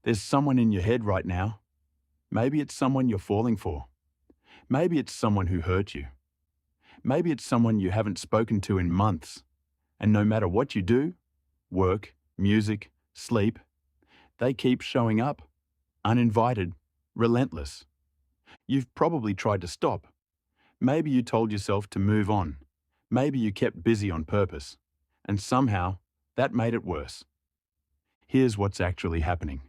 There's someone in your head right now. Maybe it's someone you're falling for. Maybe it's someone who hurt you. Maybe it's someone you haven't spoken to in months. And no matter what you do, work, music, sleep, they keep showing up, uninvited, relentless. You've probably tried to stop. Maybe you told yourself to move on. Maybe you kept busy on purpose. And somehow, that made it worse. Here's what's actually happening.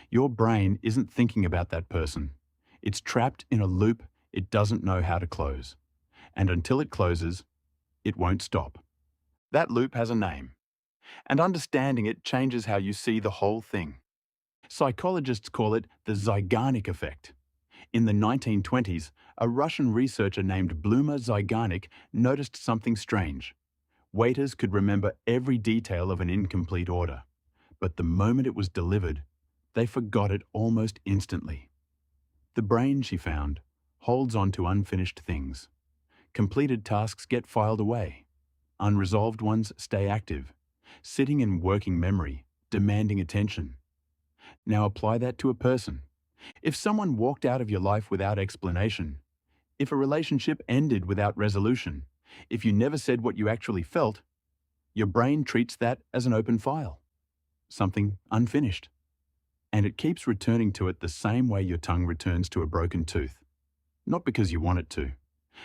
Your brain isn't thinking about that person. It's trapped in a loop it doesn't know how to close. And until it closes, it won't stop. That loop has a name. And understanding it changes how you see the whole thing. Psychologists call it the Zeigarnik Effect. In the 1920s, a Russian researcher named Bluma Zeigarnik noticed something strange. Waiters could remember every detail of an incomplete order, but the moment it was delivered, they forgot it almost instantly. The brain, she found, holds on to unfinished things. Completed tasks get filed away. Unresolved ones stay active, sitting in working memory, demanding attention. Now apply that to a person. If someone walked out of your life without explanation, if a relationship ended without resolution, if you never said what you actually felt, your brain treats that as an open file, something unfinished. And it keeps returning to it the same way your tongue returns to a broken tooth. Not because you want it to,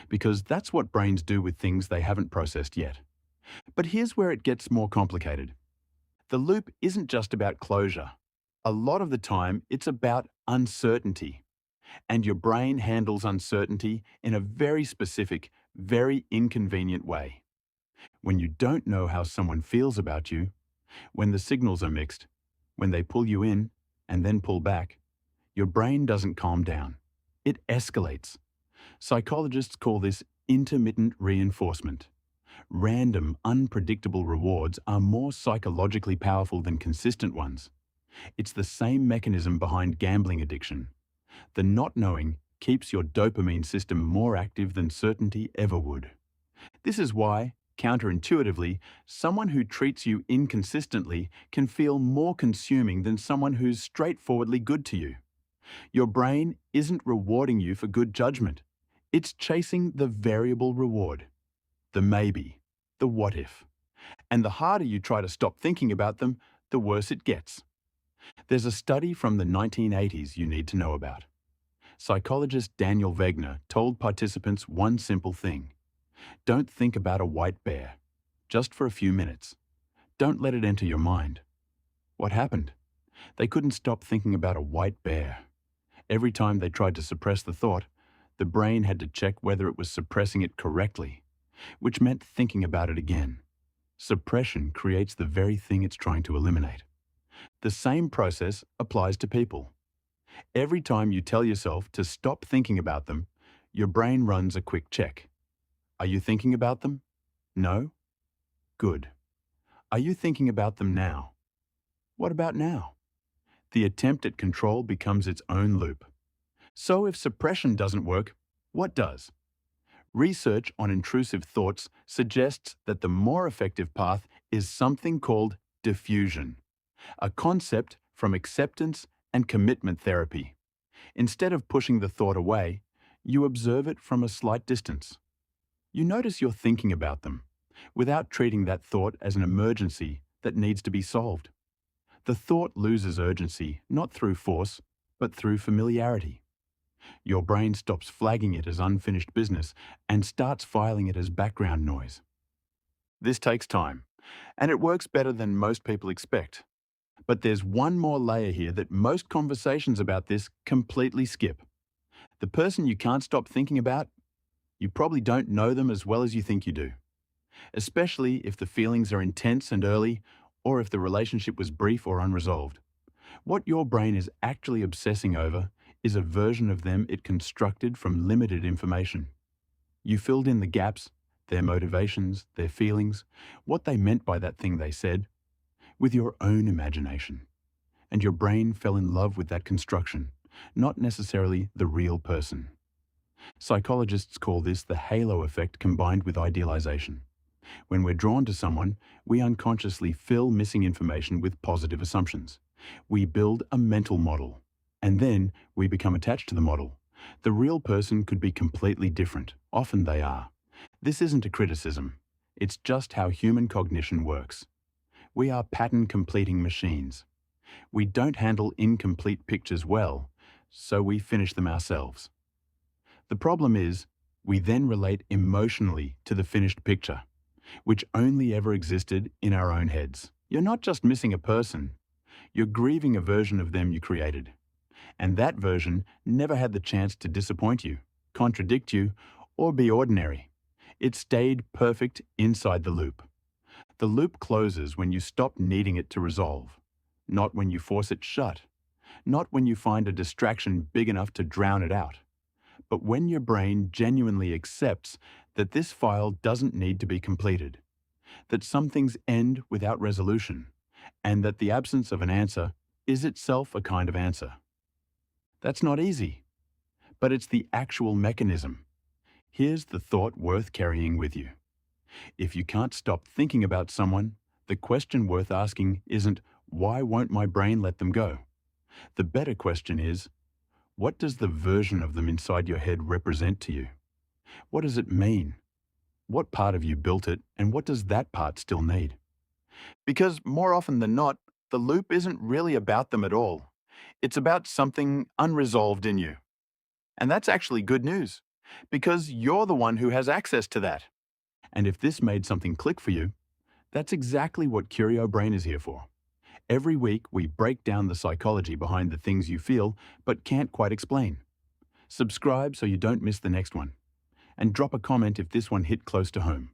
because that's what brains do with things they haven't processed yet. But here's where it gets more complicated. The loop isn't just about closure. A lot of the time, it's about uncertainty. And your brain handles uncertainty in a very specific, very inconvenient way. When you don't know how someone feels about you, when the signals are mixed, when they pull you in and then pull back, your brain doesn't calm down. It escalates. Psychologists call this intermittent reinforcement. Random, unpredictable rewards are more psychologically powerful than consistent ones. It's the same mechanism behind gambling addiction. The not knowing keeps your dopamine system more active than certainty ever would. This is why, counterintuitively, someone who treats you inconsistently can feel more consuming than someone who's straightforwardly good to you. Your brain isn't rewarding you for good judgment. It's chasing the variable reward, the maybe, the what if. And the harder you try to stop thinking about them, the worse it gets. There's a study from the 1980s you need to know about. Psychologist Daniel Wegner told participants one simple thing. Don't think about a white bear, just for a few minutes. Don't let it enter your mind. What happened? They couldn't stop thinking about a white bear. Every time they tried to suppress the thought, the brain had to check whether it was suppressing it correctly, which meant thinking about it again. Suppression creates the very thing it's trying to eliminate. The same process applies to people. Every time you tell yourself to stop thinking about them, your brain runs a quick check. Are you thinking about them? No? Good. Are you thinking about them now? What about now? The attempt at control becomes its own loop. So if suppression doesn't work, what does? Research on intrusive thoughts suggests that the more effective path is something called diffusion, a concept from acceptance and commitment therapy. Instead of pushing the thought away, you observe it from a slight distance. You notice you're thinking about them, without treating that thought as an emergency that needs to be solved. The thought loses urgency not through force, but through familiarity. Your brain stops flagging it as unfinished business and starts filing it as background noise. This takes time, and it works better than most people expect. But there's one more layer here that most conversations about this completely skip. The person you can't stop thinking about, you probably don't know them as well as you think you do. Especially if the feelings are intense and early, or if the relationship was brief or unresolved. What your brain is actually obsessing over is a version of them it constructed from limited information. You filled in the gaps, their motivations, their feelings, what they meant by that thing they said, with your own imagination. And your brain fell in love with that construction, not necessarily the real person. Psychologists call this the halo effect combined with idealization. When we're drawn to someone, we unconsciously fill missing information with positive assumptions. We build a mental model, and then we become attached to the model. The real person could be completely different. Often they are. This isn't a criticism. It's just how human cognition works. We are pattern-completing machines. We don't handle incomplete pictures well, so we finish them ourselves. The problem is, we then relate emotionally to the finished picture, which only ever existed in our own heads. You're not just missing a person, you're grieving a version of them you created. And that version never had the chance to disappoint you, contradict you, or be ordinary. It stayed perfect inside the loop. The loop closes when you stop needing it to resolve, not when you force it shut, not when you find a distraction big enough to drown it out, but when your brain genuinely accepts that this file doesn't need to be completed, that some things end without resolution, and that the absence of an answer is itself a kind of answer. That's not easy, but it's the actual mechanism. Here's the thought worth carrying with you. If you can't stop thinking about someone, the question worth asking isn't, why won't my brain let them go? The better question is, what does the version of them inside your head represent to you? What does it mean? What part of you built it, and what does that part still need? Because more often than not, the loop isn't really about them at all. It's about something unresolved in you. And that's actually good news, because you're the one who has access to that. And if this made something click for you, that's exactly what Curio Brain is here for. Every week, we break down the psychology behind the things you feel but can't quite explain. Subscribe so you don't miss the next one. And drop a comment if this one hit close to home.